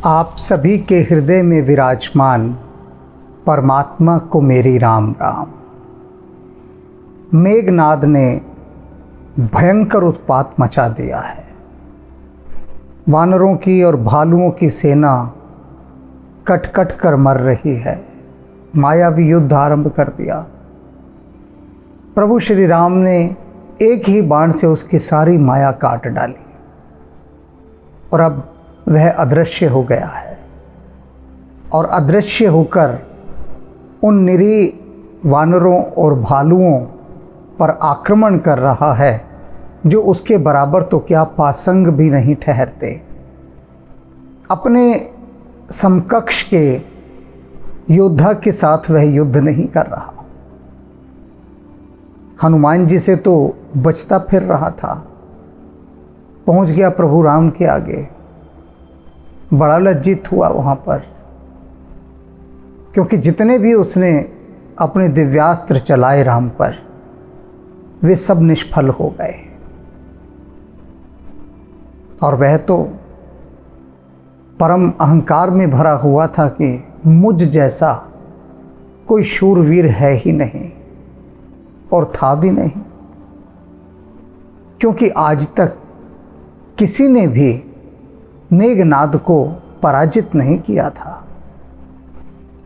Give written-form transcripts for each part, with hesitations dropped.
आप सभी के हृदय में विराजमान परमात्मा को मेरी राम राम। मेघनाद ने भयंकर उत्पात मचा दिया है। वानरों की और भालुओं की सेना कट कट कर मर रही है। मायावी युद्ध आरंभ कर दिया। प्रभु श्री राम ने एक ही बाण से उसकी सारी माया काट डाली और अब वह अदृश्य हो गया है और अदृश्य होकर उन निरीह वानरों और भालुओं पर आक्रमण कर रहा है जो उसके बराबर तो क्या पासंग भी नहीं ठहरते। अपने समकक्ष के योद्धा के साथ वह युद्ध नहीं कर रहा। हनुमान जी से तो बचता फिर रहा था। पहुंच गया प्रभु राम के आगे। बड़ा लज्जित हुआ वहाँ पर, क्योंकि जितने भी उसने अपने दिव्यास्त्र चलाए राम पर, वे सब निष्फल हो गए। और वह तो परम अहंकार में भरा हुआ था कि मुझ जैसा कोई शूरवीर है ही नहीं, और था भी नहीं, क्योंकि आज तक किसी ने भी मेघनाद को पराजित नहीं किया था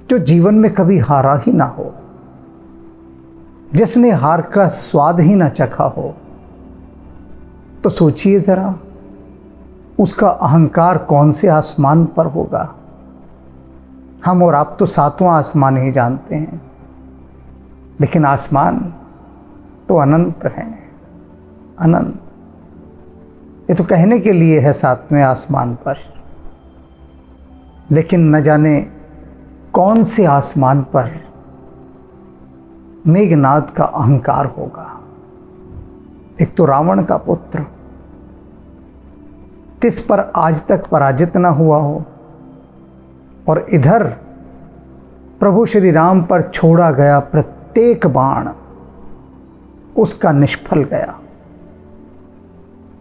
जो जीवन में कभी हारा ही ना हो, जिसने हार का स्वाद ही ना चखा हो। तो सोचिए ज़रा, उसका अहंकार कौन से आसमान पर होगा। हम और आप तो सातवां आसमान ही जानते हैं, लेकिन आसमान तो अनंत है, अनंत। ये तो कहने के लिए है सातवें आसमान पर, लेकिन न जाने कौन से आसमान पर मेघनाद का अहंकार होगा। एक तो रावण का पुत्र, तिस पर आज तक पराजित न हुआ हो, और इधर प्रभु श्री राम पर छोड़ा गया प्रत्येक बाण उसका निष्फल गया।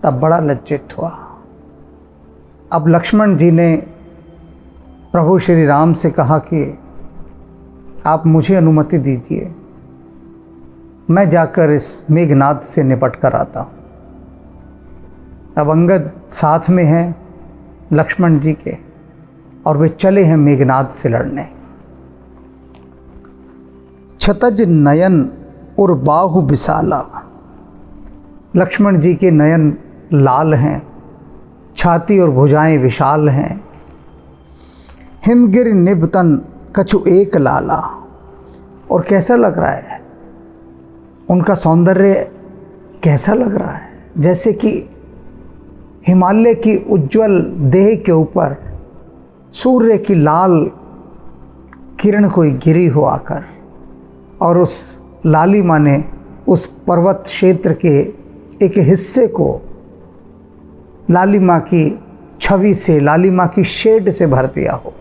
तब बड़ा लज्जित हुआ। अब लक्ष्मण जी ने प्रभु श्री राम से कहा कि आप मुझे अनुमति दीजिए, मैं जाकर इस मेघनाद से निपट कर आता हूँ। अब अंगद साथ में हैं लक्ष्मण जी के, और वे चले हैं मेघनाद से लड़ने। क्षतज नयन और बाहु विशाला। लक्ष्मण जी के नयन लाल हैं, छाती और भुजाएं विशाल हैं। हिमगिर निबतन कछु एक लाला। और कैसा लग रहा है उनका सौंदर्य, कैसा लग रहा है जैसे कि हिमालय की उज्जवल देह के ऊपर सूर्य की लाल किरण कोई गिरी हो आकर, और उस लालिमा ने उस पर्वत क्षेत्र के एक हिस्से को लालिमा की छवि से, लालिमा की शेड से भर दिया हो।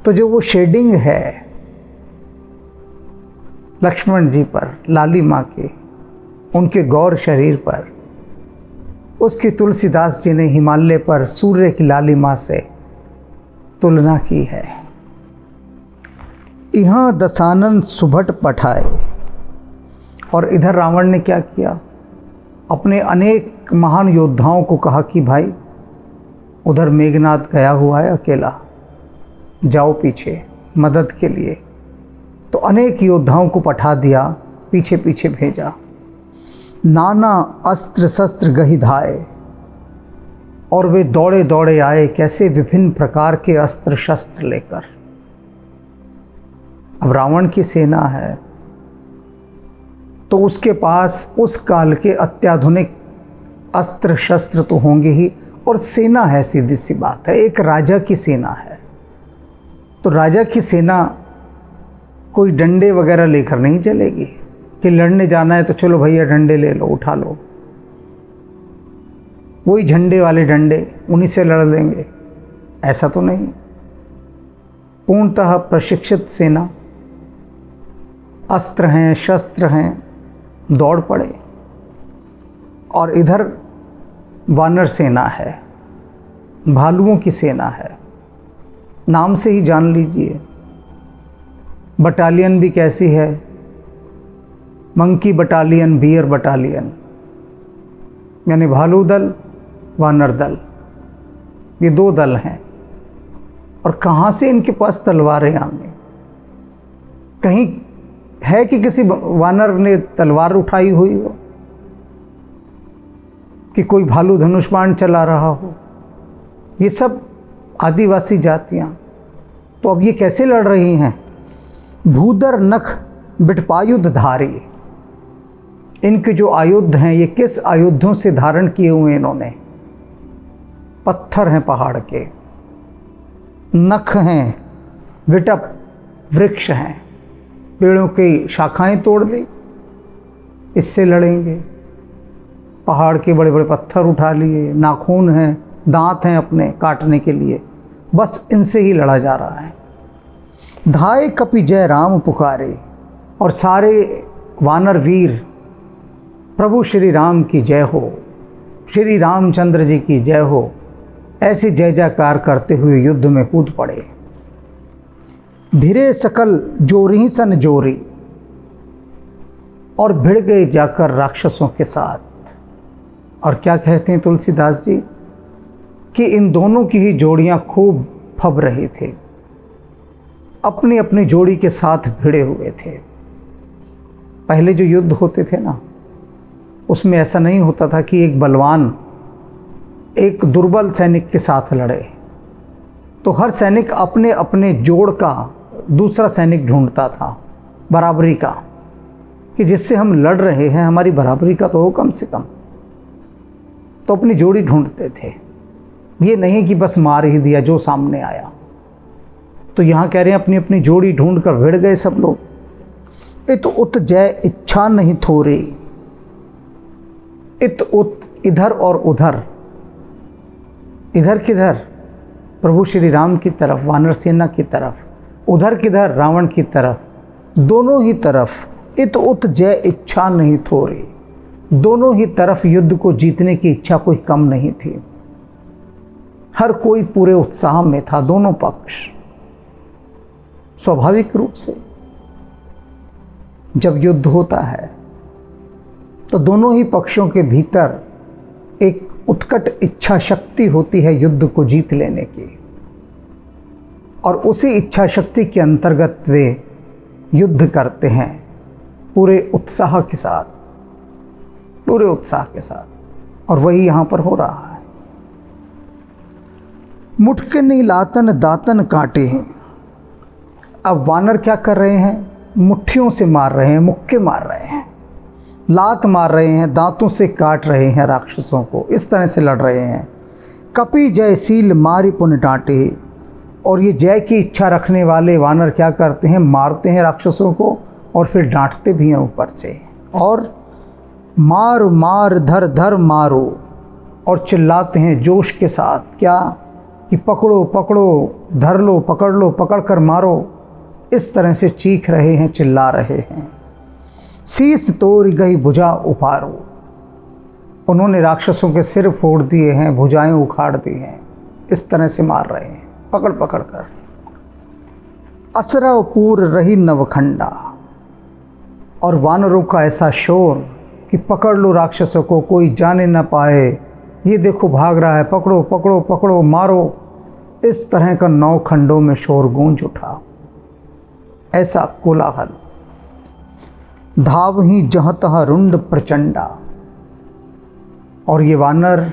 तो जो वो शेडिंग है लक्ष्मण जी पर, लालिमा के, उनके गौर शरीर पर, उसकी तुलसीदास जी ने हिमालय पर सूर्य की लालिमा से तुलना की है। यहाँ दसानन सुभट पठाए। और इधर रावण ने क्या किया, अपने अनेक महान योद्धाओं को कहा कि भाई उधर मेघनाद गया हुआ है अकेला, जाओ पीछे मदद के लिए। तो अनेक योद्धाओं को पठा दिया, पीछे पीछे भेजा। नाना अस्त्र शस्त्र गहि धाए। और वे दौड़े दौड़े आए, कैसे विभिन्न प्रकार के अस्त्र शस्त्र लेकर। अब रावण की सेना है तो उसके पास उस काल के अत्याधुनिक अस्त्र शस्त्र तो होंगे ही, और सेना है, सीधी सी बात है, एक राजा की सेना है। तो राजा की सेना कोई डंडे वगैरह लेकर नहीं चलेगी कि लड़ने जाना है तो चलो भैया डंडे ले लो, उठा लो। वही झंडे वाले डंडे, उन्हीं से लड़ लेंगे, ऐसा तो नहीं। पूर्णतः प्रशिक्षित सेना, अस्त्र हैं, शस्त्र हैं, दौड़ पड़े। और इधर वानर सेना है, भालुओं की सेना है, नाम से ही जान लीजिए। बटालियन भी कैसी है, मंकी बटालियन, बियर बटालियन, यानी भालू दल, वानर दल, ये 2 दल हैं। और कहाँ से इनके पास तलवारें आ गई? कहीं है कि किसी वानर ने तलवार उठाई हुई हो, कि कोई भालू धनुष बाण चला रहा हो? ये सब आदिवासी जातियां, तो अब ये कैसे लड़ रही हैं? भूदर नख बिटपायुध धारी, इनके जो आयुध हैं ये किस आयुधों से धारण किए हुए इन्होंने? पत्थर हैं पहाड़ के, नख हैं, विटप वृक्ष हैं, पेड़ों की शाखाएं तोड़ ली, इससे लड़ेंगे। पहाड़ के बड़े बड़े पत्थर उठा लिए, नाखून हैं, दांत हैं अपने काटने के लिए, बस इनसे ही लड़ा जा रहा है। धाय कपि जय राम पुकारे, और सारे वानर वीर प्रभु श्री राम की जय हो, श्री रामचंद्र जी की जय हो, ऐसी जय जयकार करते हुए युद्ध में कूद पड़े। भिरे सकल जोरी सन जोरी, और भिड़ गए जाकर राक्षसों के साथ। और क्या कहते हैं तुलसीदास जी कि इन दोनों की ही जोड़ियां खूब फब रहे थे, अपनी अपनी जोड़ी के साथ भिड़े हुए थे। पहले जो युद्ध होते थे ना, उसमें ऐसा नहीं होता था कि एक बलवान एक दुर्बल सैनिक के साथ लड़े, तो हर सैनिक अपने अपने जोड़ का दूसरा सैनिक ढूंढता था, बराबरी का, कि जिससे हम लड़ रहे हैं हमारी बराबरी का तो हो कम से कम। तो अपनी जोड़ी ढूंढते थे, ये नहीं कि बस मार ही दिया जो सामने आया। तो यहाँ कह रहे हैं अपनी अपनी जोड़ी ढूंढ कर भिड़ गए सब लोग। इत उत जय इच्छा नहीं थोरे, इत उत इधर और उधर, इधर किधर? प्रभु श्री राम की तरफ, वानर सेना की तरफ, उधर किधर? रावण की तरफ, दोनों ही तरफ इत उत जय इच्छा नहीं थोरे, दोनों ही तरफ युद्ध को जीतने की इच्छा कोई कम नहीं थी। हर कोई पूरे उत्साह में था, दोनों पक्ष। स्वाभाविक रूप से जब युद्ध होता है तो दोनों ही पक्षों के भीतर एक उत्कट इच्छा शक्ति होती है युद्ध को जीत लेने की, और उसी इच्छा शक्ति के अंतर्गत वे युद्ध करते हैं पूरे उत्साह के साथ, पूरे उत्साह के साथ। और वही यहाँ पर हो रहा है। मुठके नहीं लातन दातन काटे हैं। अब वानर क्या कर रहे हैं? मुट्ठियों से मार रहे हैं, मुक्के मार रहे हैं, लात मार रहे हैं, दांतों से काट रहे हैं राक्षसों को, इस तरह से लड़ रहे हैं। कपि जय सील मारी पुन डांटे, और ये जय की इच्छा रखने वाले वानर क्या करते हैं? मारते हैं राक्षसों को और फिर डांटते भी हैं ऊपर से, और मार मार धर धर मारो, और चिल्लाते हैं जोश के साथ, क्या कि पकड़ो पकड़ो, धर लो, पकड़ लो, पकड़ कर मारो, इस तरह से चीख रहे हैं, चिल्ला रहे हैं। शीस तोड़ गई भुजा उपारो, उन्होंने राक्षसों के सिर फोड़ दिए हैं, भुजाएं उखाड़ दी हैं, इस तरह से मार रहे हैं पकड़ पकड़ कर। असरा पूर रही नवखंडा, और वानरों का ऐसा शोर कि पकड़ लो राक्षसों को, कोई जाने न पाए, ये देखो भाग रहा है, पकड़ो पकड़ो पकड़ो, मारो, इस तरह का 9 खंडों में शोर गूंज उठा, ऐसा कोलाहल। धाव ही जहाँ तहाँ रुंड प्रचंडा, और ये वानर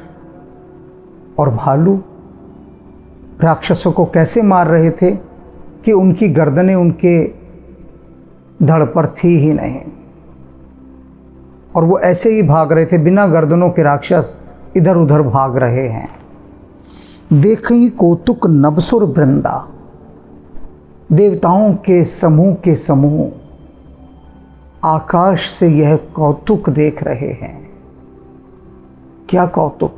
और भालू राक्षसों को कैसे मार रहे थे कि उनकी गर्दनें उनके धड़ पर थी ही नहीं, और वो ऐसे ही भाग रहे थे, बिना गर्दनों के राक्षस इधर उधर भाग रहे हैं। देखी कौतुक नभसुर वृंदा, देवताओं के समूह आकाश से यह कौतुक देख रहे हैं। क्या कौतुक?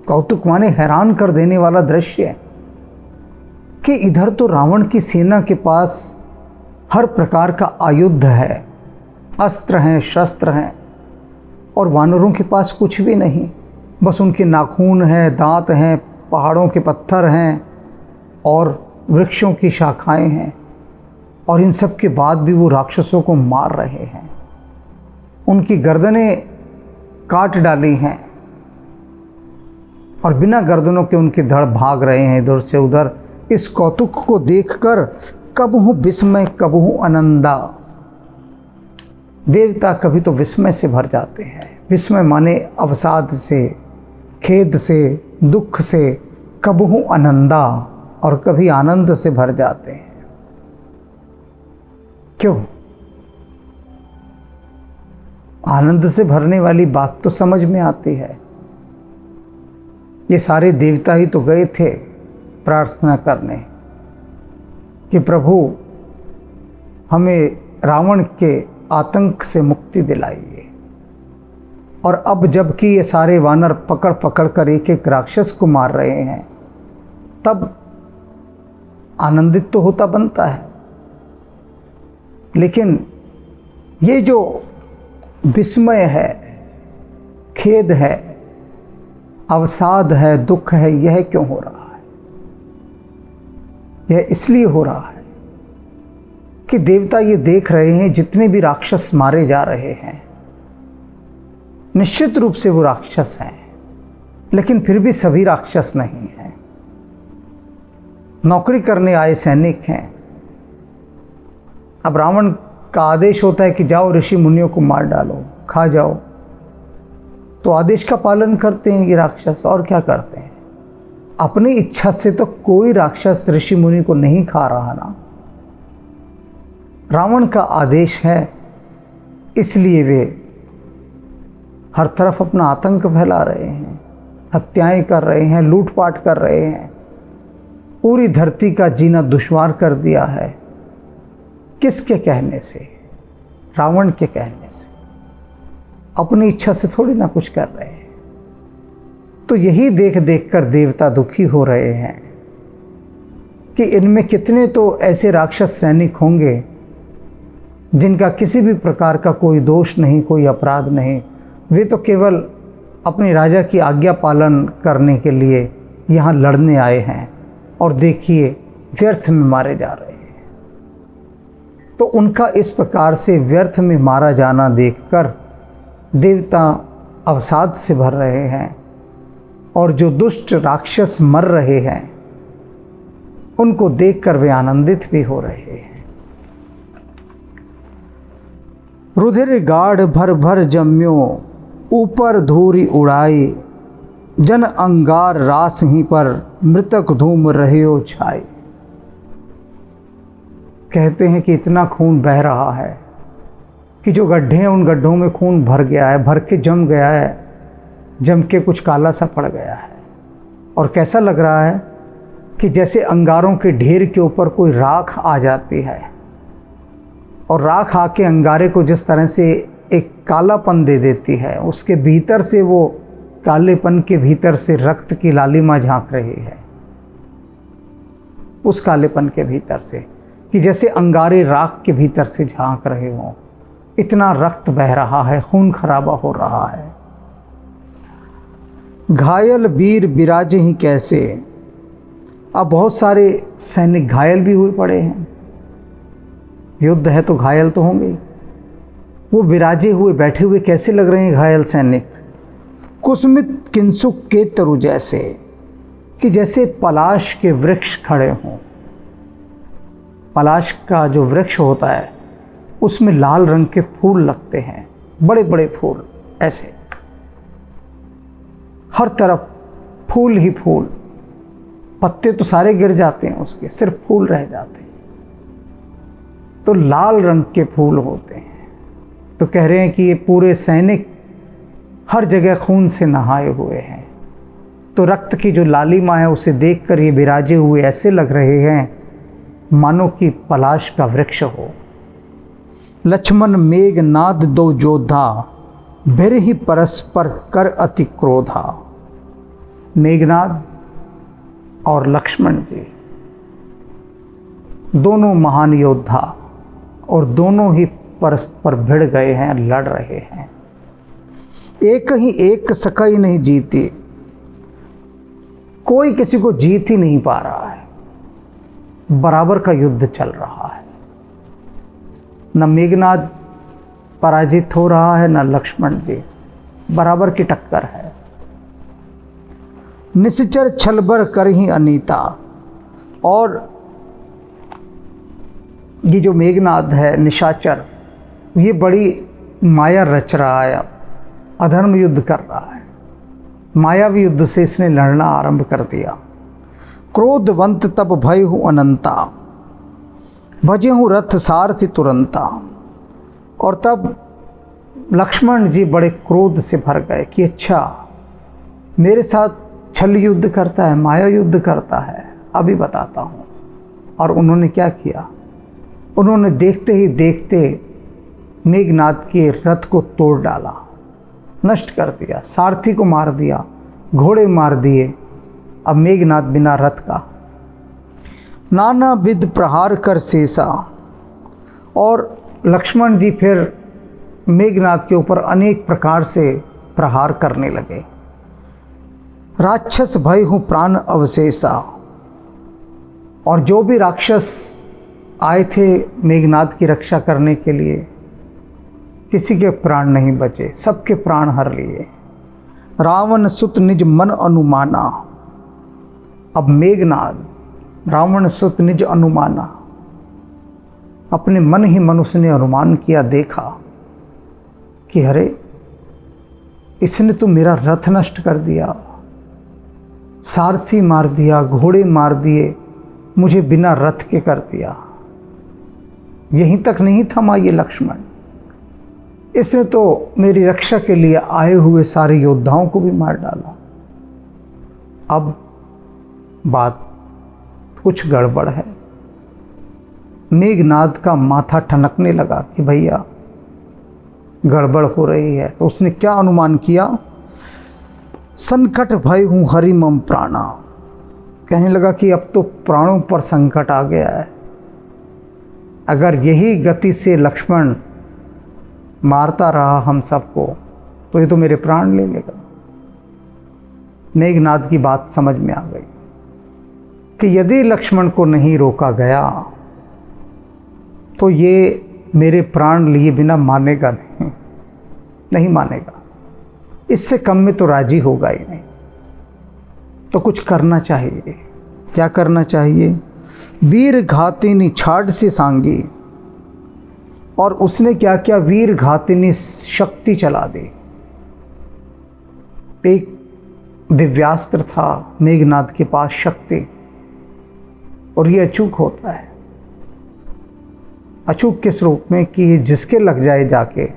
कौतुक माने हैरान कर देने वाला दृश्य, कि इधर तो रावण की सेना के पास हर प्रकार का आयुध है, अस्त्र हैं, शस्त्र हैं, और वानरों के पास कुछ भी नहीं, बस उनके नाखून हैं, दांत हैं, पहाड़ों के पत्थर हैं, और वृक्षों की शाखाएं हैं और इन सब के बाद भी वो राक्षसों को मार रहे हैं। उनकी गर्दनें काट डाली हैं और बिना गर्दनों के उनके धड़ भाग रहे हैं इधर से उधर। इस कौतुक को देखकर कबहु विस्मय कबहु आनंदा। देवता कभी तो विस्मय से भर जाते हैं, विस्मय माने अवसाद से, खेद से, दुख से, कबहु आनंदा, और कभी आनंद से भर जाते हैं। क्यों? आनंद से भरने वाली बात तो समझ में आती है। ये सारे देवता ही तो गए थे प्रार्थना करने कि प्रभु हमें रावण के आतंक से मुक्ति दिलाइए। और अब जबकि ये सारे वानर पकड़ पकड़ कर एक एक राक्षस को मार रहे हैं, तब आनंदित तो होता बनता है। लेकिन ये जो विस्मय है, खेद है, अवसाद है, दुख है, यह क्यों हो रहा है? यह इसलिए हो रहा है कि देवता ये देख रहे हैं जितने भी राक्षस मारे जा रहे हैं, निश्चित रूप से वो राक्षस हैं, लेकिन फिर भी सभी राक्षस नहीं हैं। नौकरी करने आए सैनिक हैं। अब रावण का आदेश होता है कि जाओ ऋषि मुनियों को मार डालो, खा जाओ, तो आदेश का पालन करते हैं ये राक्षस। और क्या करते हैं? अपनी इच्छा से तो कोई राक्षस ऋषि मुनि को नहीं खा रहा ना, रावण का आदेश है, इसलिए वे हर तरफ अपना आतंक फैला रहे हैं, हत्याएं कर रहे हैं, लूटपाट कर रहे हैं, पूरी धरती का जीना दुश्वार कर दिया है। किसके कहने से? रावण के कहने से। अपनी इच्छा से थोड़ी ना कुछ कर रहे हैं। तो यही देख देख कर देवता दुखी हो रहे हैं कि इनमें कितने तो ऐसे राक्षस सैनिक होंगे जिनका किसी भी प्रकार का कोई दोष नहीं, कोई अपराध नहीं। वे तो केवल अपने राजा की आज्ञा पालन करने के लिए यहाँ लड़ने आए हैं, और देखिए व्यर्थ में मारे जा रहे हैं। तो उनका इस प्रकार से व्यर्थ में मारा जाना देखकर देवता अवसाद से भर रहे हैं, और जो दुष्ट राक्षस मर रहे हैं उनको देखकर वे आनंदित भी हो रहे हैं। रुधिर गाढ़ भर भर जम्यो, ऊपर धूरी उड़ाई, जन अंगार रास ही पर मृतक धूम रहियो छाई। कहते हैं कि इतना खून बह रहा है कि जो गड्ढे हैं उन गड्ढों में खून भर गया है, भर के जम गया है, जम के कुछ काला सा पड़ गया है। और कैसा लग रहा है कि जैसे अंगारों के ढेर के ऊपर कोई राख आ जाती है, और राख आके अंगारे को जिस तरह से एक कालापन दे देती है, उसके भीतर से वो कालेपन के भीतर से रक्त की लालिमा झांक रही है, उस कालेपन के भीतर से, कि जैसे अंगारे राख के भीतर से झांक रहे हों। इतना रक्त बह रहा है, खून खराबा हो रहा है। घायल वीर बिराजे ही कैसे। अब बहुत सारे सैनिक घायल भी हुए पड़े हैं। युद्ध है तो घायल तो होंगे। वो विराजे हुए बैठे हुए कैसे लग रहे हैं घायल सैनिक? कुसुमित किंसुक के तरु जैसे, कि जैसे पलाश के वृक्ष खड़े हों। पलाश का जो वृक्ष होता है उसमें लाल रंग के फूल लगते हैं, बड़े बड़े फूल, ऐसे हर तरफ फूल ही फूल। पत्ते तो सारे गिर जाते हैं उसके, सिर्फ फूल रह जाते हैं। तो लाल रंग के फूल होते हैं। तो कह रहे हैं कि ये पूरे सैनिक हर जगह खून से नहाए हुए हैं। तो रक्त की जो लालिमा है उसे देखकर ये विराजे हुए ऐसे लग रहे हैं मानो कि पलाश का वृक्ष हो। लक्ष्मण मेघनाद दो जोधा, भिर ही परस्पर कर अति क्रोधा। मेघनाद और लक्ष्मण जी दोनों महान योद्धा, और दोनों ही परस्पर भिड़ गए हैं, लड़ रहे हैं। एक ही एक सकई नहीं जीती, कोई किसी को जीत ही नहीं पा रहा है। बराबर का युद्ध चल रहा है। न मेघनाद पराजित हो रहा है, न लक्ष्मण जी, बराबर की टक्कर है। निश्चर छलबर कर ही अनीता, और ये जो मेघनाद है निशाचर, ये बड़ी माया रच रहा है, अधर्म युद्ध कर रहा है। मायावी युद्ध से इसने लड़ना आरंभ कर दिया। क्रोधवंत तब भय हूँ अनंता, भजे हूँ रथ सारथी तुरंता। और तब लक्ष्मण जी बड़े क्रोध से भर गए कि अच्छा, मेरे साथ छल युद्ध करता है, माया युद्ध करता है, अभी बताता हूँ। और उन्होंने क्या किया, उन्होंने देखते ही देखते मेघनाद के रथ को तोड़ डाला, नष्ट कर दिया, सारथी को मार दिया, घोड़े मार दिए। अब मेघनाद बिना रथ का। नाना विध प्रहार कर शेषा, और लक्ष्मण जी फिर मेघनाद के ऊपर अनेक प्रकार से प्रहार करने लगे। राक्षस भय हूँ प्राण अवशेषा, और जो भी राक्षस आए थे मेघनाद की रक्षा करने के लिए, किसी के प्राण नहीं बचे, सबके प्राण हर लिए। रावण सुत निज मन अनुमाना, अब मेघनाद रावण सुत निज अनुमाना, अपने मन ही मन उसने अनुमान किया, देखा कि अरे, इसने तो मेरा रथ नष्ट कर दिया, सारथी मार दिया, घोड़े मार दिए, मुझे बिना रथ के कर दिया। यहीं तक नहीं थमा ये लक्ष्मण, इसने तो मेरी रक्षा के लिए आए हुए सारे योद्धाओं को भी मार डाला। अब बात कुछ गड़बड़ है। मेघनाद का माथा ठनकने लगा कि भैया गड़बड़ हो रही है। तो उसने क्या अनुमान किया, संकट भय हूँ हरि मम प्राणा, कहने लगा कि अब तो प्राणों पर संकट आ गया है। अगर यही गति से लक्ष्मण मारता रहा हम सबको, तो ये तो मेरे प्राण ले लेगा। मेघनाद की बात समझ में आ गई कि यदि लक्ष्मण को नहीं रोका गया तो ये मेरे प्राण लिए बिना मानेगा नहीं मानेगा। इससे कम में तो राजी होगा ही नहीं। तो कुछ करना चाहिए। क्या करना चाहिए, वीर घातिनी छाड़ से सांगी, और उसने क्या किया, वीर घातिनी शक्ति चला दी। एक दिव्यास्त्र था मेघनाद के पास, शक्ति, और ये अचूक होता है। अचूक किस रूप में कि ये जिसके लग जाए जाके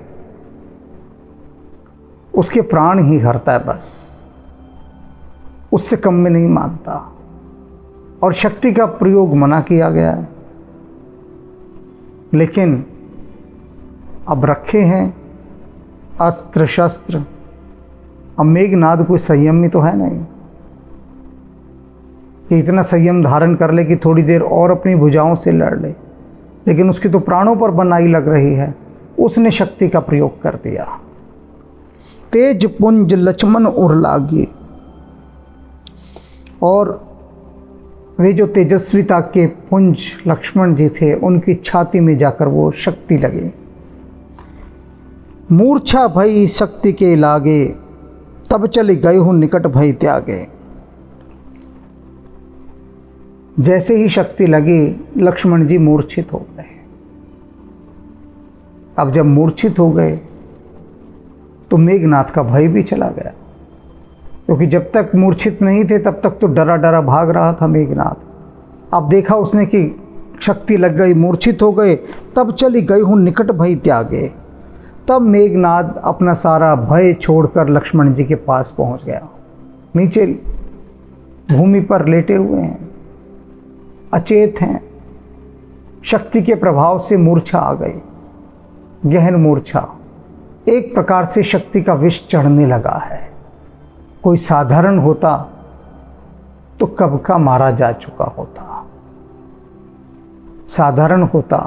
उसके प्राण ही हरता है, बस उससे कम में नहीं मानता। और शक्ति का प्रयोग मना किया गया है, लेकिन अब रखे हैं अस्त्र शस्त्र। अब मेघनाद कोई संयमी तो है नहीं कि इतना संयम धारण कर ले कि थोड़ी देर और अपनी भुजाओं से लड़ ले, लेकिन उसकी तो प्राणों पर बनाई लग रही है। उसने शक्ति का प्रयोग कर दिया। तेज पुंज लक्ष्मण उर लागी, और वे जो तेजस्विता के पुंज लक्ष्मण जी थे, उनकी छाती में जाकर वो शक्ति लगी। मूर्छा भई शक्ति के लागे, तब चले गए हूँ निकट भई त्यागे। जैसे ही शक्ति लगी, लक्ष्मण जी मूर्छित हो गए। अब जब मूर्छित हो गए तो मेघनाद का भय भी चला गया, क्योंकि जब तक मूर्छित नहीं थे तब तक तो डरा डरा भाग रहा था मेघनाद। अब देखा उसने कि शक्ति लग गई, मूर्छित हो गए, तब चली गई हूँ निकट भई त्यागे। तब मेघनाद अपना सारा भय छोड़कर लक्ष्मण जी के पास पहुँच गया। नीचे भूमि पर लेटे हुए हैं, अचेत हैं, शक्ति के प्रभाव से मूर्छा आ गई, गहन मूर्छा। एक प्रकार से शक्ति का विष चढ़ने लगा है। कोई साधारण होता तो कब का मारा जा चुका होता। साधारण होता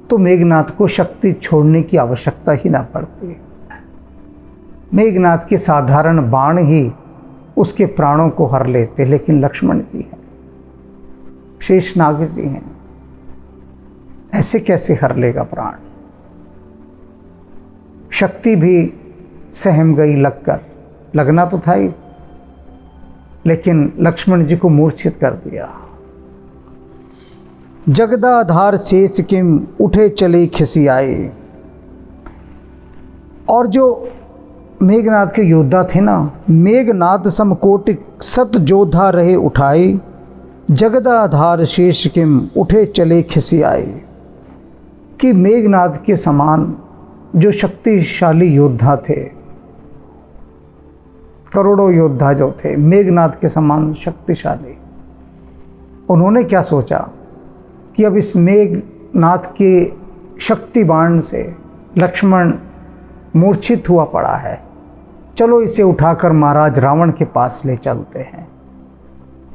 तो मेघनाद को शक्ति छोड़ने की आवश्यकता ही ना पड़ती। मेघनाद के साधारण बाण ही उसके प्राणों को हर लेते, लेकिन लक्ष्मण जी हैं, शेषनाग जी हैं, ऐसे कैसे हर लेगा प्राण। शक्ति भी सहम गई लगकर, लगना तो था ही, लेकिन लक्ष्मण जी को मूर्छित कर दिया। जगदाधार शेष किम उठे चले खिसियाए। और जो मेघनाथ के योद्धा थे ना, मेघनाथ समकोटि सत जोधा रहे उठाए, जगदाधार शेष किम उठे चले खिसियाए। कि मेघनाथ के समान जो शक्तिशाली योद्धा थे, करोड़ों योद्धा जो थे मेघनाथ के समान शक्तिशाली, उन्होंने क्या सोचा कि अब इस मेघनाथ के शक्ति बाण से लक्ष्मण मूर्छित हुआ पड़ा है, चलो इसे उठाकर महाराज रावण के पास ले चलते हैं।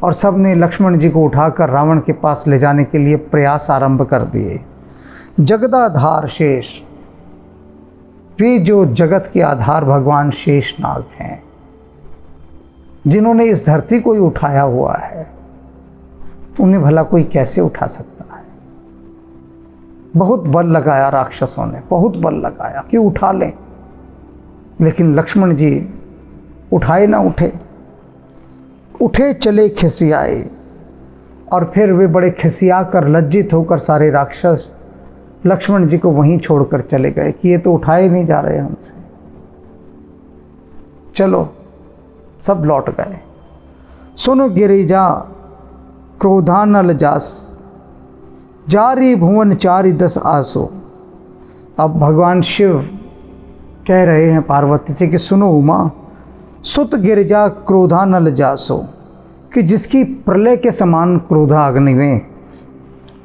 और सब ने लक्ष्मण जी को उठाकर रावण के पास ले जाने के लिए प्रयास आरंभ कर दिए। जगदाधार शेष, वे जो जगत के आधार भगवान शेषनाग हैं, जिन्होंने इस धरती को ही उठाया हुआ है, उन्हें भला कोई कैसे उठा सकता है। बहुत बल लगाया राक्षसों ने, बहुत बल लगाया कि उठा लें, लेकिन लक्ष्मण जी उठाए ना उठे, उठे चले खिसियाए। और फिर वे बड़े खिसिया कर लज्जित होकर सारे राक्षस लक्ष्मण जी को वहीं छोड़कर चले गए कि ये तो उठाए नहीं जा रहे हमसे, चलो। सब लौट गए। सुन गिरिजा क्रोधानल जास, जारी भुवन चारि दस आसो। अब भगवान शिव कह रहे हैं पार्वती से कि सुनो उमा, सुत गिरिजा क्रोधानल जासो, कि जिसकी प्रलय के समान क्रोधा अग्नि में,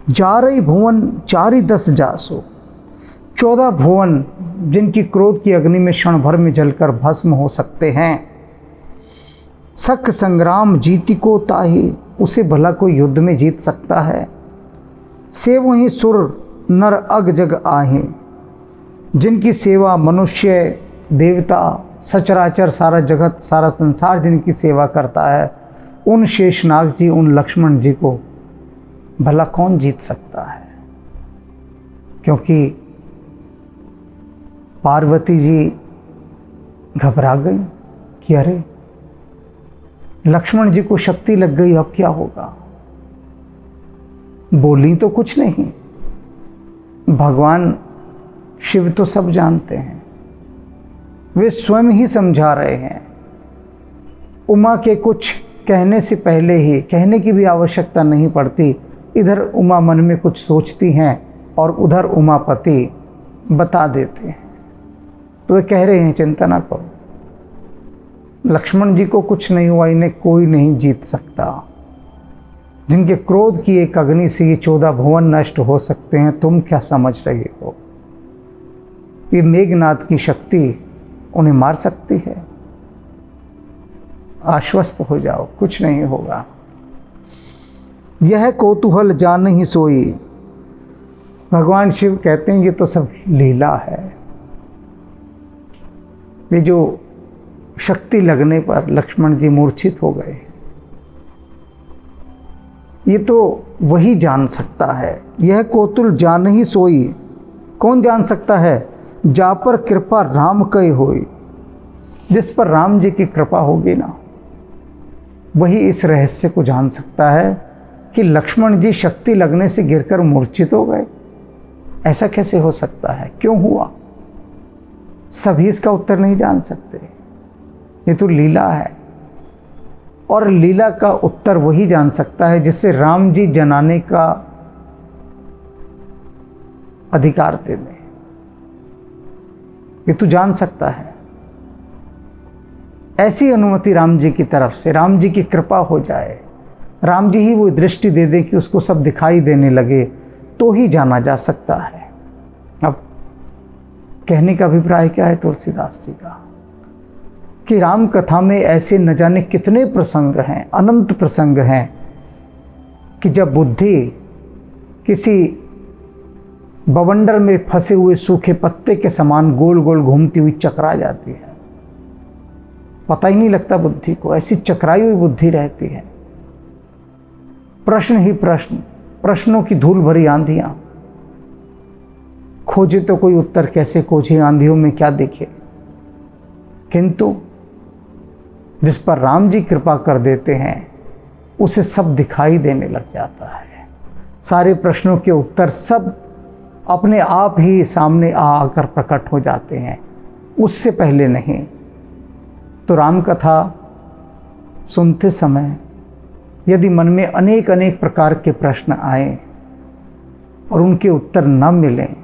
जारई भुवन चारि दस जासो, 14 भुवन जिनकी क्रोध की अग्नि में क्षण भर में जलकर भस्म हो सकते हैं। सख संग्राम जीति को ताहि, उसे भला कोई युद्ध में जीत सकता है। से वहीं सुर नर अग जग आहे, जिनकी सेवा मनुष्य देवता सचराचर सारा जगत सारा संसार जिनकी सेवा करता है, उन शेषनाग जी उन लक्ष्मण जी को भला कौन जीत सकता है। क्योंकि पार्वती जी घबरा गई कि अरे लक्ष्मण जी को शक्ति लग गई, अब क्या होगा। बोली तो कुछ नहीं, भगवान शिव तो सब जानते हैं, वे स्वयं ही समझा रहे हैं। उमा के कुछ कहने से पहले ही, कहने की भी आवश्यकता नहीं पड़ती, इधर उमा मन में कुछ सोचती हैं और उधर उमापति बता देते हैं। तो वे कह रहे हैं चिंता ना करो, लक्ष्मण जी को कुछ नहीं हुआ, इन्हें कोई नहीं जीत सकता। जिनके क्रोध की एक अग्नि से ये 14 भुवन नष्ट हो सकते हैं, तुम क्या समझ रही हो। ये मेघनाथ की शक्ति उन्हें मार सकती है। आश्वस्त हो जाओ, कुछ नहीं होगा। यह कौतूहल जान ही सोई। भगवान शिव कहते हैं ये तो सब लीला है। ये जो शक्ति लगने पर लक्ष्मण जी मूर्छित हो गए, ये तो वही जान सकता है। यह कौतूहल जान ही सोई, कौन जान सकता है। जा पर कृपा राम कई होई, जिस पर राम जी की कृपा होगी ना, वही इस रहस्य को जान सकता है कि लक्ष्मण जी शक्ति लगने से गिरकर मूर्छित हो गए। ऐसा कैसे हो सकता है, क्यों हुआ। सभी इसका उत्तर नहीं जान सकते, ये तो लीला है। और लीला का उत्तर वही जान सकता है जिससे राम जी जनाने का अधिकार दे दें। ये तो जान सकता है। ऐसी अनुमति राम जी की तरफ से, राम जी की कृपा हो जाए, राम जी ही वो दृष्टि दे दें कि उसको सब दिखाई देने लगे, तो ही जाना जा सकता है। अब कहने का अभिप्राय क्या है तुलसीदास जी का, कि राम कथा में ऐसे न जाने कितने प्रसंग हैं, अनंत प्रसंग हैं, कि जब बुद्धि किसी बवंडर में फंसे हुए सूखे पत्ते के समान गोल गोल घूमती हुई चकरा जाती है। पता ही नहीं लगता बुद्धि को, ऐसी चकराई हुई बुद्धि रहती है। प्रश्न ही प्रश्न, प्रश्नों की धूल भरी आंधियां। खोजे तो कोई उत्तर कैसे खोजे, आंधियों में क्या देखे। किंतु जिस पर राम जी कृपा कर देते हैं उसे सब दिखाई देने लग जाता है। सारे प्रश्नों के उत्तर सब अपने आप ही सामने आकर प्रकट हो जाते हैं, उससे पहले नहीं। तो राम कथा सुनते समय यदि मन में अनेक अनेक प्रकार के प्रश्न आए और उनके उत्तर न मिलें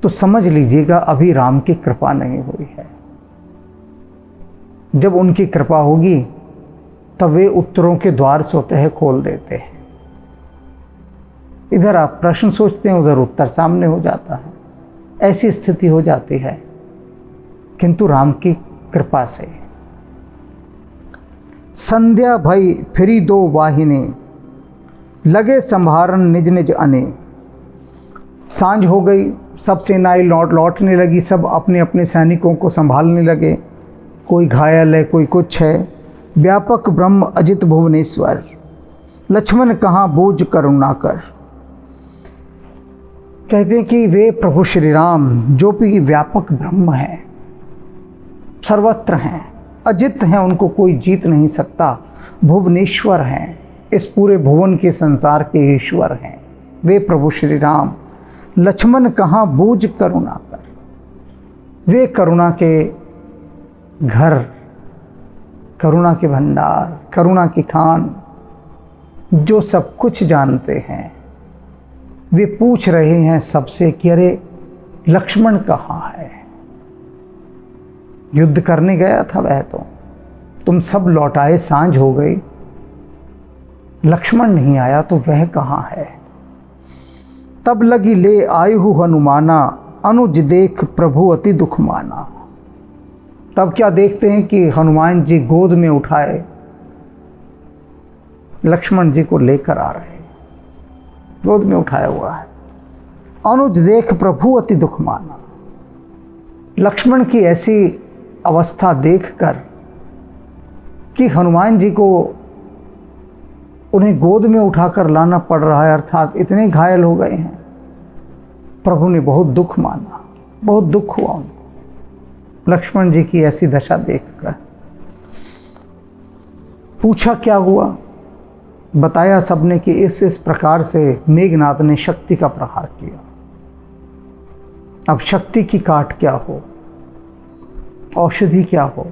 तो समझ लीजिएगा अभी राम की कृपा नहीं हुई है। जब उनकी कृपा होगी तब वे उत्तरों के द्वार स्वतः खोल देते हैं। इधर आप प्रश्न सोचते हैं, उधर उत्तर सामने हो जाता है। ऐसी स्थिति हो जाती है, किंतु राम की कृपा से। संध्या भई फिरी दो वाहिनी, लगे संभारन निज निज अने। सांझ हो गई, सब सेनाएं लौटने लगी, सब अपने अपने सैनिकों को संभालने लगे। कोई घायल है, कोई कुछ है। व्यापक ब्रह्म अजित भुवनेश्वर, लक्ष्मण कहाँ बूझ करुणा कर। कहते हैं कि वे प्रभु श्री राम जो भी व्यापक ब्रह्म हैं, सर्वत्र हैं, अजित हैं, उनको कोई जीत नहीं सकता। भुवनेश्वर हैं, इस पूरे भुवन के संसार के ईश्वर हैं वे प्रभु श्री राम। लक्ष्मण कहाँ बूझ करुणा कर, वे करुणा के घर, करुणा के भंडार, करुणा की खान, जो सब कुछ जानते हैं। वे पूछ रहे हैं सबसे कि अरे लक्ष्मण कहाँ है। युद्ध करने गया था वह, तो तुम सब लौट आए, सांझ हो गई, लक्ष्मण नहीं आया तो वह कहाँ है। तब लगी ले आयु हनुमाना, अनुज देख प्रभु अति दुख माना। तब क्या देखते हैं कि हनुमान जी गोद में उठाए लक्ष्मण जी को लेकर आ रहे हैं, गोद में उठाया हुआ है। अनुज देख प्रभु अति दुख माना। लक्ष्मण की ऐसी अवस्था देखकर कि हनुमान जी को उन्हें गोद में उठाकर लाना पड़ रहा है, अर्थात इतने घायल हो गए हैं, प्रभु ने बहुत दुख माना, बहुत दुख हुआ उनको लक्ष्मण जी की ऐसी दशा देखकर। पूछा क्या हुआ, बताया सबने कि इस प्रकार से मेघनाथ ने शक्ति का प्रहार किया। अब शक्ति की काट क्या हो, औषधि क्या हो।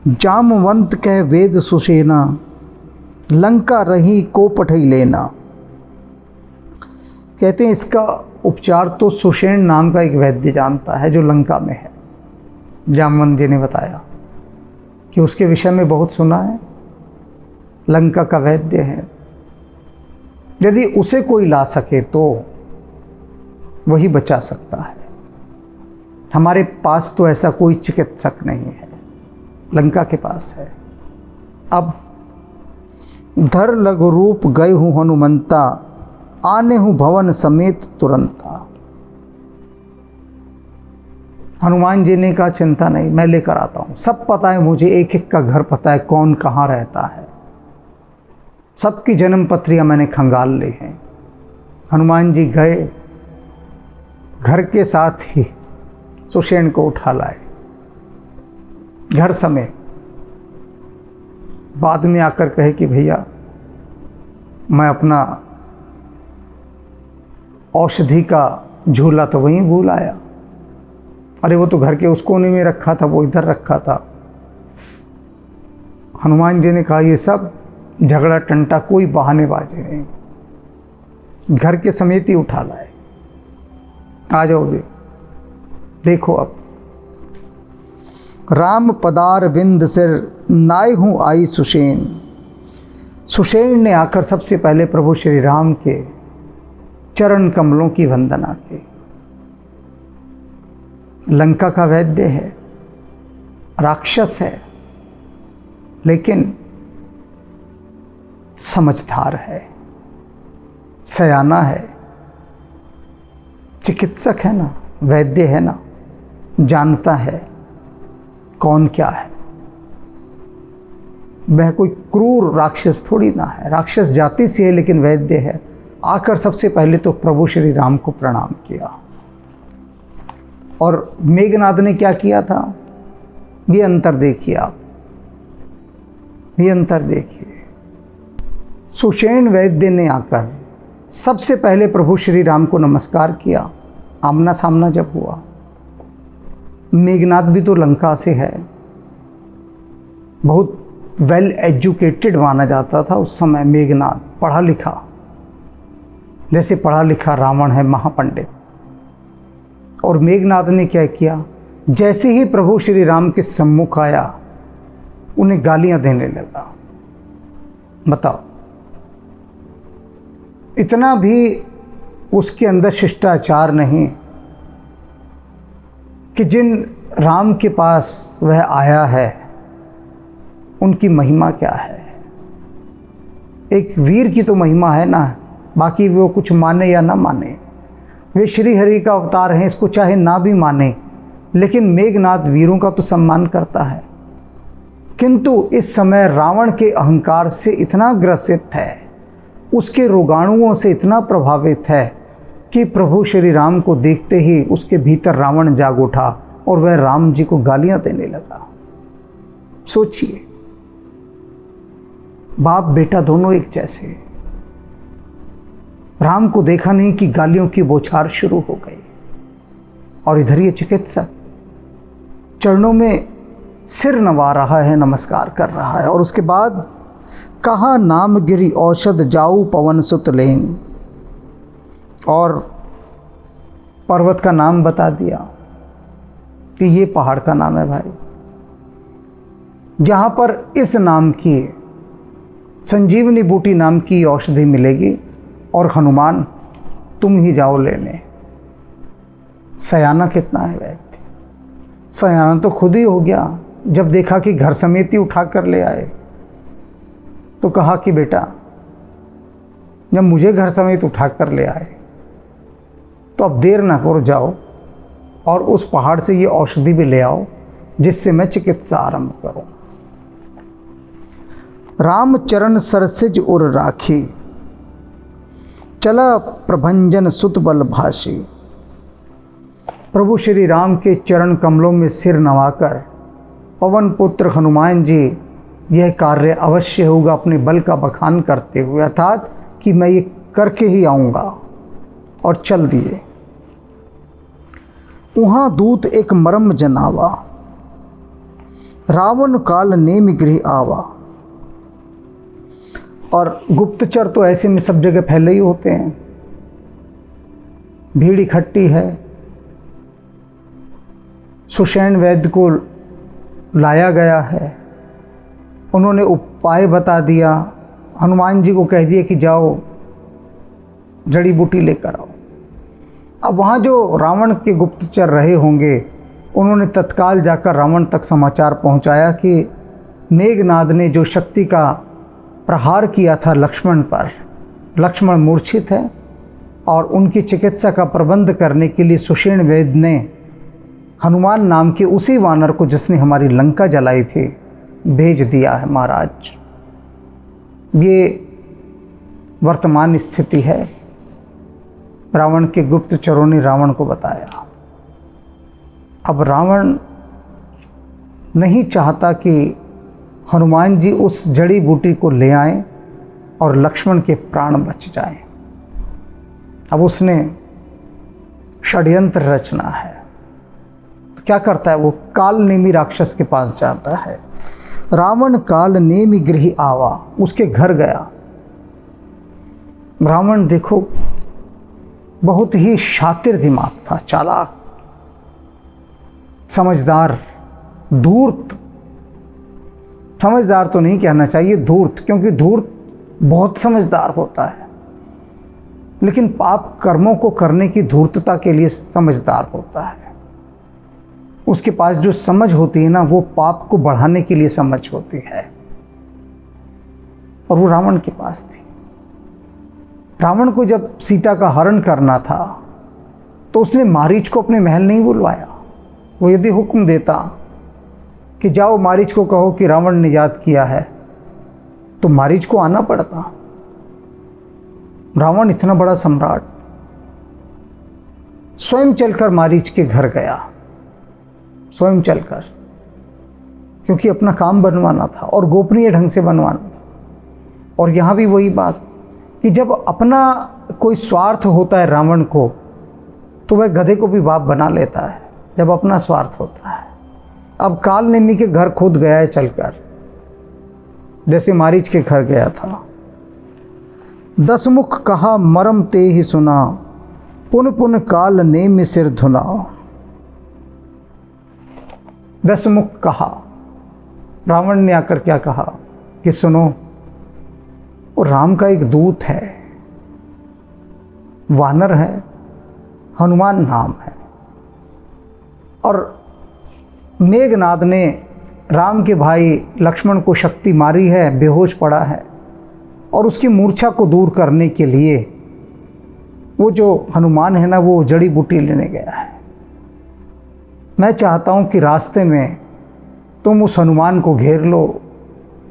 जामवंत कह वेद सुसेना, लंका रही को पठई लेना। कहते हैं इसका उपचार तो सुषेण नाम का एक वैद्य जानता है जो लंका में है। जामवंत जी ने बताया कि उसके विषय में बहुत सुना है, लंका का वैद्य है, यदि उसे कोई ला सके तो वही बचा सकता है। हमारे पास तो ऐसा कोई चिकित्सक नहीं है, लंका के पास है। अब धर लघु रूप गए हूँ हनुमंता, आने हूँ भवन समेत तुरंता। हनुमान जी ने कहा चिंता नहीं, मैं लेकर आता हूँ, सब पता है मुझे, एक एक का घर पता है, कौन कहाँ रहता है, सबकी जन्म पत्रियाँ मैंने खंगाल ली हैं। हनुमान जी गए, घर के साथ ही सुषेण को उठा लाए, घर समेत। बाद में आकर कहे कि भैया मैं अपना औषधि का झूला तो वहीं भूल आया। अरे वो तो घर के उस कोने में रखा था, वो इधर रखा था। हनुमान जी ने कहा ये सब झगड़ा टंटा कोई बहानेबाजी नहीं, घर के समेत ही उठा लाए। आ जाओ भी, देखो अब राम पदार बिंद सिर, नाय हूँ आई सुषेण। सुषेण ने आकर सबसे पहले प्रभु श्री राम के चरण कमलों की वंदना की। लंका का वैद्य है, राक्षस है, लेकिन समझदार है, सयाना है, चिकित्सक है ना, वैद्य है ना, जानता है कौन क्या है। वह कोई क्रूर राक्षस थोड़ी ना है, राक्षस जाति से है लेकिन वैद्य है। आकर सबसे पहले तो प्रभु श्री राम को प्रणाम किया। और मेघनाद ने क्या किया था, ये अंतर देखिए आप, ये अंतर देखिए। सुषेण वैद्य ने आकर सबसे पहले प्रभु श्री राम को नमस्कार किया, आमना सामना जब हुआ। मेघनाद भी तो लंका से है, बहुत वेल एजुकेटेड माना जाता था उस समय मेघनाद, पढ़ा लिखा, जैसे पढ़ा लिखा रावण है, महापंडित। और मेघनाद ने क्या किया, जैसे ही प्रभु श्री राम के सम्मुख आया उन्हें गालियां देने लगा। बताओ, इतना भी उसके अंदर शिष्टाचार नहीं कि जिन राम के पास वह आया है उनकी महिमा क्या है। एक वीर की तो महिमा है ना, बाकी वो कुछ माने या ना माने, वे श्री हरि का अवतार हैं, इसको चाहे ना भी माने, लेकिन मेघनाद वीरों का तो सम्मान करता है। किंतु इस समय रावण के अहंकार से इतना ग्रसित है, उसके रोगाणुओं से इतना प्रभावित है कि प्रभु श्री राम को देखते ही उसके भीतर रावण जाग उठा और वह राम जी को गालियां देने लगा। सोचिए, बाप बेटा दोनों एक जैसे। राम को देखा नहीं कि गालियों की बौछार शुरू हो गई। और इधर ये चिकित्सक चरणों में सिर नवा रहा है, नमस्कार कर रहा है। और उसके बाद कहा, नाम गिरी औषध जाऊ पवन सुत लेंग, और पर्वत का नाम बता दिया कि ये पहाड़ का नाम है भाई, जहाँ पर इस नाम की संजीवनी बूटी नाम की औषधि मिलेगी, और हनुमान तुम ही जाओ लेने। सयाना कितना है वैद्य, सयाना तो खुद ही हो गया। जब देखा कि घर समेत ही उठा कर ले आए तो कहा कि बेटा, जब मुझे घर समेत उठा कर ले आए तो अब देर ना करो, जाओ और उस पहाड़ से ये औषधि भी ले आओ जिससे मैं चिकित्सा आरंभ करूं। राम चरण सरसिज उर राखी, चला प्रभंजन सुत बल भाषी। प्रभु श्री राम के चरण कमलों में सिर नवाकर पवन पुत्र हनुमान जी यह कार्य अवश्य होगा अपने बल का बखान करते हुए, अर्थात कि मैं ये करके ही आऊँगा, और चल दिए। वहाँ दूत एक मरम जनावा, रावण काल नेमि गृह आवा। और गुप्तचर तो ऐसे में सब जगह फैले ही होते हैं, भीड़ इकट्ठी है। सुषेण वैद्य को लाया गया है, उन्होंने उपाय बता दिया, हनुमान जी को कह दिया कि जाओ जड़ी बूटी लेकर आओ। अब वहाँ जो रावण के गुप्तचर रहे होंगे उन्होंने तत्काल जाकर रावण तक समाचार पहुँचाया कि मेघनाद ने जो शक्ति का प्रहार किया था लक्ष्मण पर, लक्ष्मण मूर्छित है, और उनकी चिकित्सा का प्रबंध करने के लिए सुषेण वैद्य ने हनुमान नाम के उसी वानर को जिसने हमारी लंका जलाई थी भेज दिया है महाराज। ये वर्तमान स्थिति है। रावण के गुप्तचरों ने रावण को बताया। अब रावण नहीं चाहता कि हनुमान जी उस जड़ी बूटी को ले आएं और लक्ष्मण के प्राण बच जाएं। अब उसने षड्यंत्र रचना है। तो क्या करता है वो, काल नेमी राक्षस के पास जाता है। रावण काल नेमी गृह आवा, उसके घर गया। रावण देखो बहुत ही शातिर दिमाग था, चालाक, समझदार, धूर्त। समझदार तो नहीं कहना चाहिए, धूर्त, क्योंकि धूर्त बहुत समझदार होता है, लेकिन पाप कर्मों को करने की धूर्तता के लिए समझदार होता है। उसके पास जो समझ होती है ना, वो पाप को बढ़ाने के लिए समझ होती है, और वो रावण के पास थी। रावण को जब सीता का हरण करना था तो उसने मारीच को अपने महल नहीं बुलवाया। वो यदि हुक्म देता कि जाओ मारीच को कहो कि रावण ने याद किया है तो मारीच को आना पड़ता। रावण इतना बड़ा सम्राट स्वयं चलकर मारीच के घर गया, स्वयं चलकर, क्योंकि अपना काम बनवाना था और गोपनीय ढंग से बनवाना था। और यहाँ भी वही बात कि जब अपना कोई स्वार्थ होता है रावण को, तो वह गधे को भी बाप बना लेता है जब अपना स्वार्थ होता है। अब काल नेमी के घर खुद गया है चलकर, जैसे मारीच के घर गया था। 10 मुख कहा मरम ते ही सुना, पुन पुन काल नेमि सिर धुना। 10 मुख कहा, रावण ने आकर क्या कहा कि सुनो, वो राम का एक दूत है, वानर है, हनुमान नाम है, और मेघनाद ने राम के भाई लक्ष्मण को शक्ति मारी है, बेहोश पड़ा है, और उसकी मूर्छा को दूर करने के लिए वो जो हनुमान है ना, वो जड़ी बूटी लेने गया है। मैं चाहता हूँ कि रास्ते में तुम उस हनुमान को घेर लो,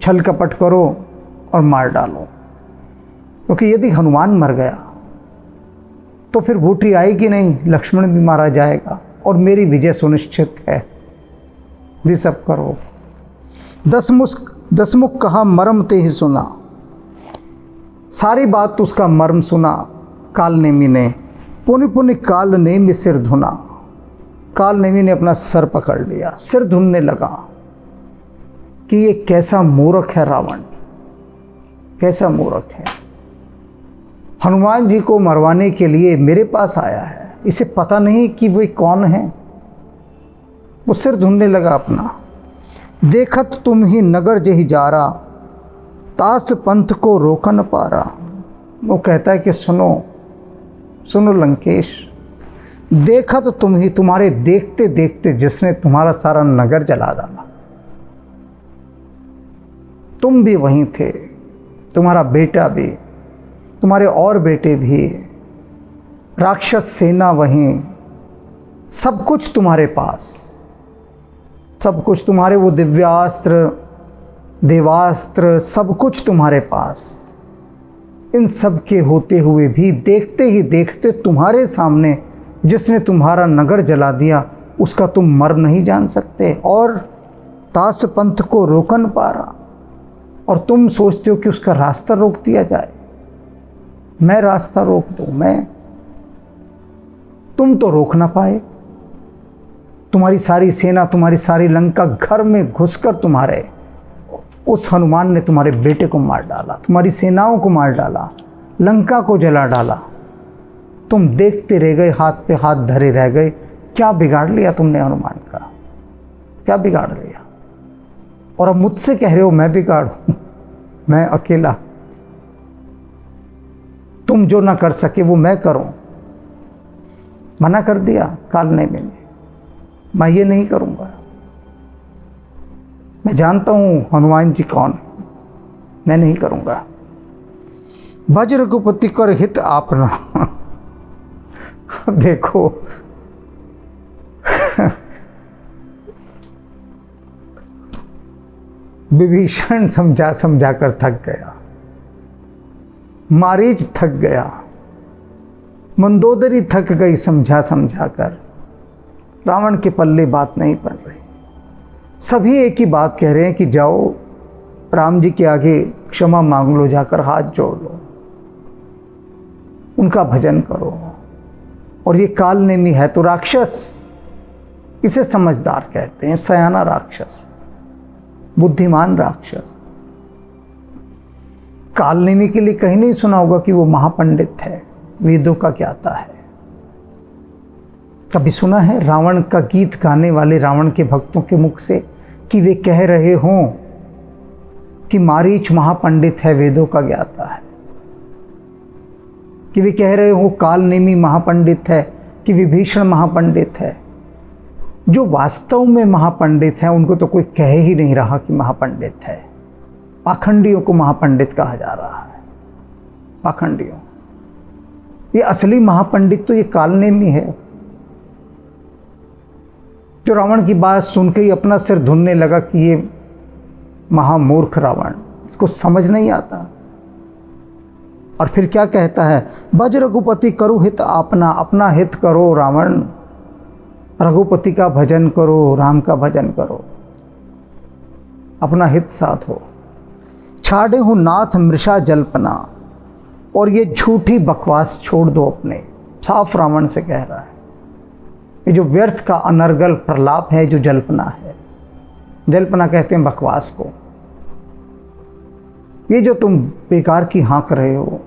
छल कपट करो और मार डालो, क्योंकि यदि हनुमान मर गया तो फिर बूटी आएगी नहीं, लक्ष्मण भी मारा जाएगा और मेरी विजय सुनिश्चित है। ये सब करो। 10 मुख कहा मर्म ते ही सुना, सारी बात उसका मर्म सुना काल नेमी ने। पुनि पुनि काल नेमि सिर धुना, काल नेमी ने अपना सर पकड़ लिया, सिर धुनने लगा कि ये कैसा मूर्ख है रावण, कैसा मूर्ख है। हनुमान जी को मरवाने के लिए मेरे पास आया है, इसे पता नहीं कि वे कौन है। वो सिर धुनने लगा अपना। देखत तुम ही नगर जही जारा, तास पंथ को रोकन पारा। वो कहता है कि सुनो सुनो लंकेश, देखा तो तुम ही, तुम्हारे देखते देखते जिसने तुम्हारा सारा नगर जला डाला, तुम भी वहीं थे, तुम्हारा बेटा भी, तुम्हारे और बेटे भी, राक्षस सेना वहीं, सब कुछ तुम्हारे पास, सब कुछ तुम्हारे, वो दिव्यास्त्र देवास्त्र सब कुछ तुम्हारे पास। इन सब के होते हुए भी देखते ही देखते तुम्हारे सामने जिसने तुम्हारा नगर जला दिया, उसका तुम मर नहीं जान सकते, और तास पंथ को रोकन पारा, और तुम सोचते हो कि उसका रास्ता रोक दिया जाए। मैं रास्ता रोक दूं? मैं, तुम तो रोक ना पाए। तुम्हारी सारी सेना, तुम्हारी सारी लंका घर में घुसकर तुम्हारे उस हनुमान ने तुम्हारे बेटे को मार डाला, तुम्हारी सेनाओं को मार डाला, लंका को जला डाला। तुम देखते रह गए, हाथ पे हाथ धरे रह गए। क्या बिगाड़ लिया तुमने हनुमान का? क्या बिगाड़ लिया? और अब मुझसे कह रहे हो मैं बिगाड़ूं? मैं अकेला, तुम जो ना कर सके वो मैं करूं? मना कर दिया काल नेमी ने, मैं ये नहीं करूंगा। मैं जानता हूं हनुमान जी कौन, मैं नहीं करूंगा। भज रघुपति कर हित आपना। अब देखो विभीषण समझा समझा कर थक गया, मारीच थक गया, मंदोदरी थक गई समझा समझा कर। रावण के पल्ले बात नहीं बन रही। सभी एक ही बात कह रहे हैं कि जाओ राम जी के आगे क्षमा मांग लो, जाकर हाथ जोड़ लो, उनका भजन करो। और ये काल नेमी है तो राक्षस, इसे समझदार कहते हैं, सयाना राक्षस, बुद्धिमान राक्षस। काल नेमी के लिए कहीं नहीं सुना होगा कि वो महापंडित है, वेदों का ज्ञाता है। कभी सुना है रावण का गीत गाने वाले रावण के भक्तों के मुख से कि वे कह रहे हों कि मारीच महापंडित है, वेदों का ज्ञाता है? कि वे कह रहे हो काल नेमी महापंडित है, कि विभीषण महापंडित है? जो वास्तव में महापंडित हैं उनको तो कोई कह ही नहीं रहा कि महापंडित है। पाखंडियों को महापंडित कहा जा रहा है, पाखंडियों। ये असली महापंडित तो ये काल नेमी है, जो रावण की बात सुन के ही अपना सिर धुनने लगा कि ये महामूर्ख रावण, इसको समझ नहीं आता। और फिर क्या कहता है, बज रघुपति करो हित अपना, अपना हित करो रावण, रघुपति का भजन करो, राम का भजन करो, अपना हित साधो। छाड़े हो नाथ मृषा जल्पना, और ये झूठी बकवास छोड़ दो अपने। साफ रावण से कह रहा है, ये जो व्यर्थ का अनर्गल प्रलाप है, जो जल्पना है, जल्पना कहते हैं बकवास को, ये जो तुम बेकार की हाँक रहे हो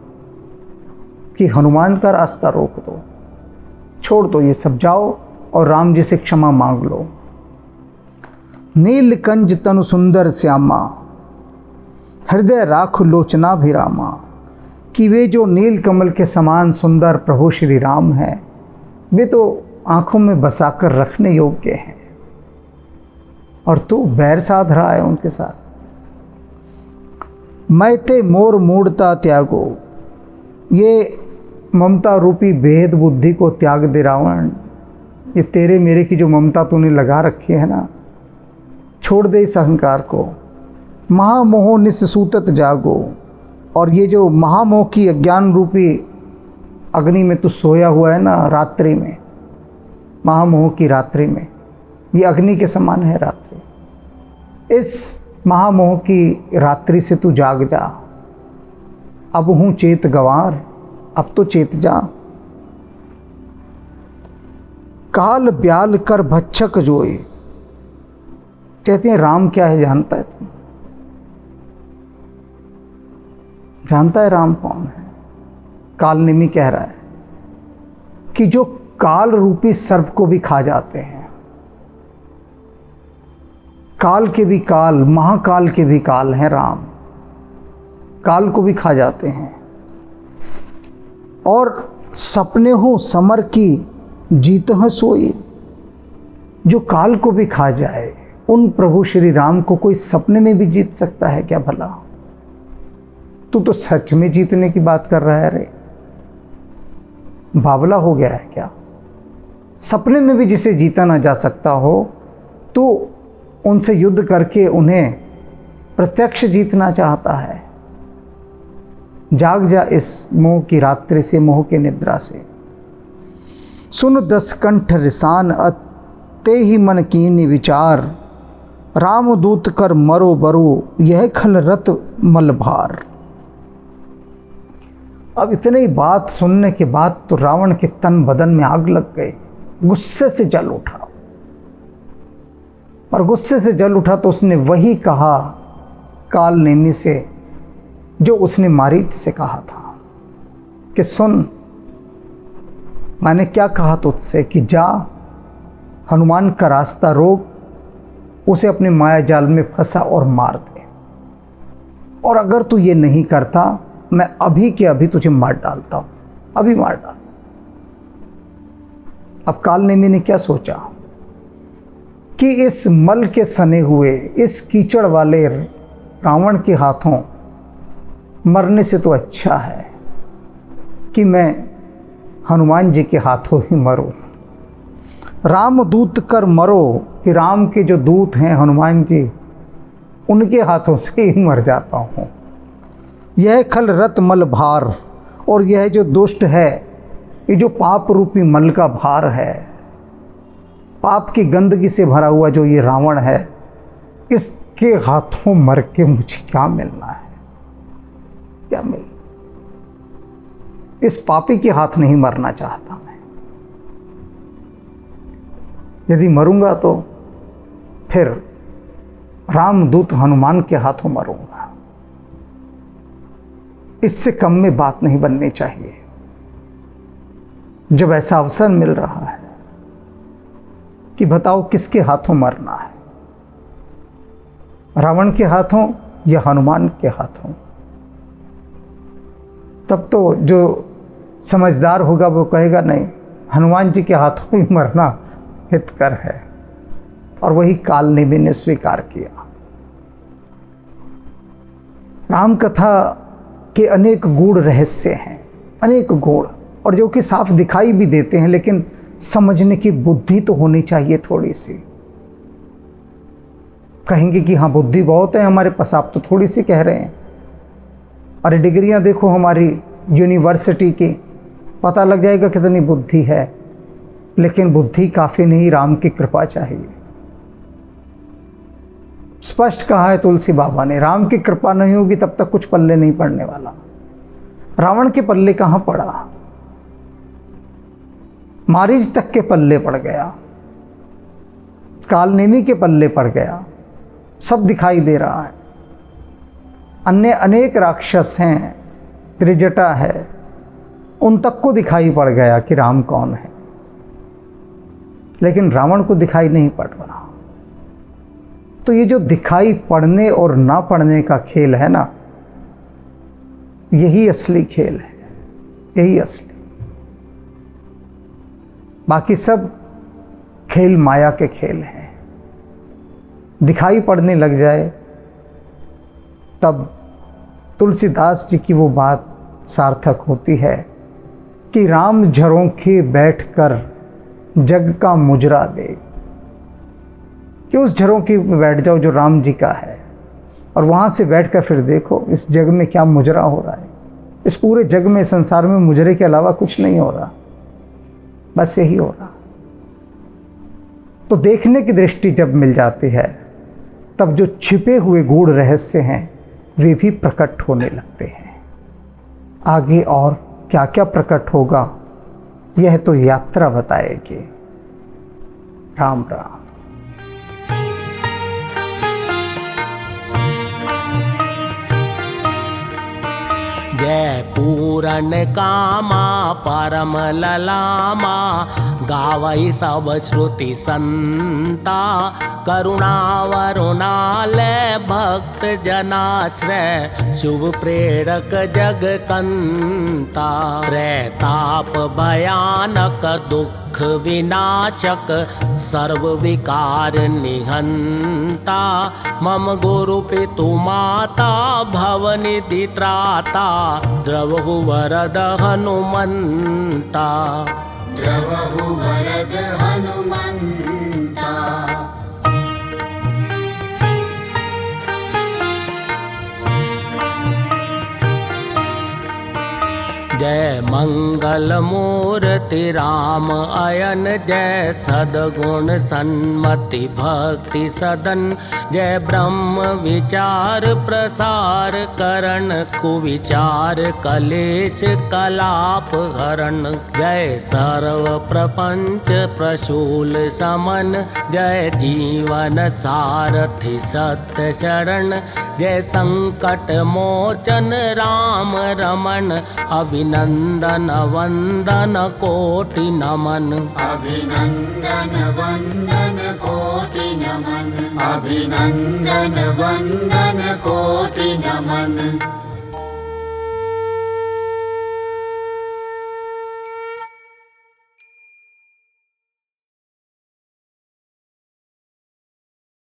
कि हनुमान का रास्ता रोक दो, छोड़ दो ये सब, जाओ और राम जी से क्षमा मांग लो। नीलकंज तनु सुंदर श्यामा, हृदय राख लोचना भी रामा, कि वे जो नील कमल के समान सुंदर प्रभु श्री राम हैं, वे तो आंखों में बसाकर रखने योग्य हैं, और तू बैर साध रहा है उनके साथ। मैं ते मोर मूढ़ता त्यागो, ये ममता रूपी भेद बुद्धि को त्याग दे रावण। ये तेरे मेरे की जो ममता तूने लगा रखी है ना, छोड़ दे इस अहंकार को। महामोह निस्सूतत जागो, और ये जो महामोह की अज्ञान रूपी अग्नि में तू सोया हुआ है ना, रात्रि में, महामोह की रात्रि में, ये अग्नि के समान है रात्रि। इस महामोह की रात्रि से तू जाग जा। अब हूँ चेत गंवार, अब तो चेत जा। काल ब्याल कर भक्षक जोए, कहते हैं राम क्या है जानता है तुम? जानता है राम कौन है? कालनेमी कह रहा है कि जो काल रूपी सर्प को भी खा जाते हैं, काल के भी काल, महाकाल के भी काल हैं राम, काल को भी खा जाते हैं। और सपने हो समर की जीत है सोई, जो काल को भी खा जाए, उन प्रभु श्री राम को कोई सपने में भी जीत सकता है क्या भला? तू तो सच में जीतने की बात कर रहा है रे, बावला हो गया है क्या? सपने में भी जिसे जीता ना जा सकता हो, तो उनसे युद्ध करके उन्हें प्रत्यक्ष जीतना चाहता है। जाग जा इस मोह की रात्रि से, मोह के निद्रा से। सुन दस कंठ रिसान अते ही मन कीनी विचार, राम दूत कर मरो बरो यह खल रत मलभार। अब इतनी बात सुनने के बाद तो रावण के तन बदन में आग लग गई, गुस्से से जल उठा। और गुस्से से जल उठा तो उसने वही कहा कालनेमी से जो उसने मारीच से कहा था कि सुन, मैंने क्या कहा तुझसे कि जा हनुमान का रास्ता रोक, उसे अपने माया जाल में फंसा और मार दे, और अगर तू ये नहीं करता मैं अभी के अभी तुझे मार डालता हूं, अभी मार डाल। अब कालनेमी ने क्या सोचा कि इस मल के सने हुए, इस कीचड़ वाले रावण के हाथों मरने से तो अच्छा है कि मैं हनुमान जी के हाथों ही मरूं। राम दूत कर मरो, कि राम के जो दूत हैं हनुमान जी, उनके हाथों से ही मर जाता हूँ। यह खल रत मल भार, और यह जो दुष्ट है, ये जो पाप रूपी मल का भार है, पाप की गंदगी से भरा हुआ जो ये रावण है, इसके हाथों मर के मुझे क्या मिलना है? क्या मिल? इस पापी के हाथ नहीं मरना चाहता मैं। यदि मरूंगा तो फिर रामदूत हनुमान के हाथों मरूंगा। इससे कम में बात नहीं बननी चाहिए। जब ऐसा अवसर मिल रहा है कि बताओ किसके हाथों मरना है, रावण के हाथों या हनुमान के हाथों? तब तो जो समझदार होगा वो कहेगा नहीं, हनुमान जी के हाथों ही मरना हितकर है। और वही कालनेमी ने स्वीकार किया। राम कथा के अनेक गूढ़ रहस्य हैं, अनेक गूढ़, और जो कि साफ दिखाई भी देते हैं, लेकिन समझने की बुद्धि तो होनी चाहिए थोड़ी सी। कहेंगे कि हाँ बुद्धि बहुत है हमारे पास, आप तो थोड़ी सी कह रहे हैं। अरे डिग्रियां देखो हमारी यूनिवर्सिटी की, पता लग जाएगा कितनी बुद्धि है। लेकिन बुद्धि काफ़ी नहीं, राम की कृपा चाहिए। स्पष्ट कहा है तुलसी बाबा ने, राम की कृपा नहीं होगी तब तक कुछ पल्ले नहीं पड़ने वाला। रावण के पल्ले कहाँ पड़ा, मारीच तक के पल्ले पड़ गया, कालनेमी के पल्ले पड़ गया, सब दिखाई दे रहा है। अन्य अनेक राक्षस हैं, त्रिजटा है, उन तक को दिखाई पड़ गया कि राम कौन है, लेकिन रावण को दिखाई नहीं पड़ रहा। तो ये जो दिखाई पड़ने और ना पड़ने का खेल है ना, यही असली खेल है, यही असली। बाकी सब खेल माया के खेल हैं। दिखाई पड़ने लग जाए तब तुलसीदास जी की वो बात सार्थक होती है कि राम झरोखे बैठकर जग का मुजरा दे। कि उस झरोखे में बैठ जाओ जो राम जी का है, और वहाँ से बैठकर फिर देखो इस जग में क्या मुजरा हो रहा है। इस पूरे जग में, संसार में मुजरे के अलावा कुछ नहीं हो रहा, बस यही हो रहा। तो देखने की दृष्टि जब मिल जाती है तब जो छिपे हुए गूढ़ रहस्य हैं वे भी प्रकट होने लगते हैं। आगे और क्या क्या प्रकट होगा यह तो यात्रा बताएगी। राम राम। जय पूरन कामा परम ललामा, गावई सब श्रुति संता, करुणा वरुणालय भक्त जनाश्रय, शुभ प्रेरक जग कंता, त्रैताप भयानक दुख विनाशक, सर्व विकार निहंता, मम गुरु पितु माता भवनिधि त्राता, द्रवहु वरद हनुमंता, द्रवहु वरद हनुमंता। जय मंगल मूर्ति राम अयन, जय सद्गुण सन्मति भक्ति सदन, जय ब्रह्म विचार प्रसार करण, कुविचार कलेश कलाप हरण, जय सर्व प्रपंच प्रशूल समन, जय जीवन सारथि सत्य शरण, जय संकट मोचन राम रमण, अभिनंदन वंदन कोटि नमन, अभिनंदन वंदन कोटि नमन, अभिनंदन वंदन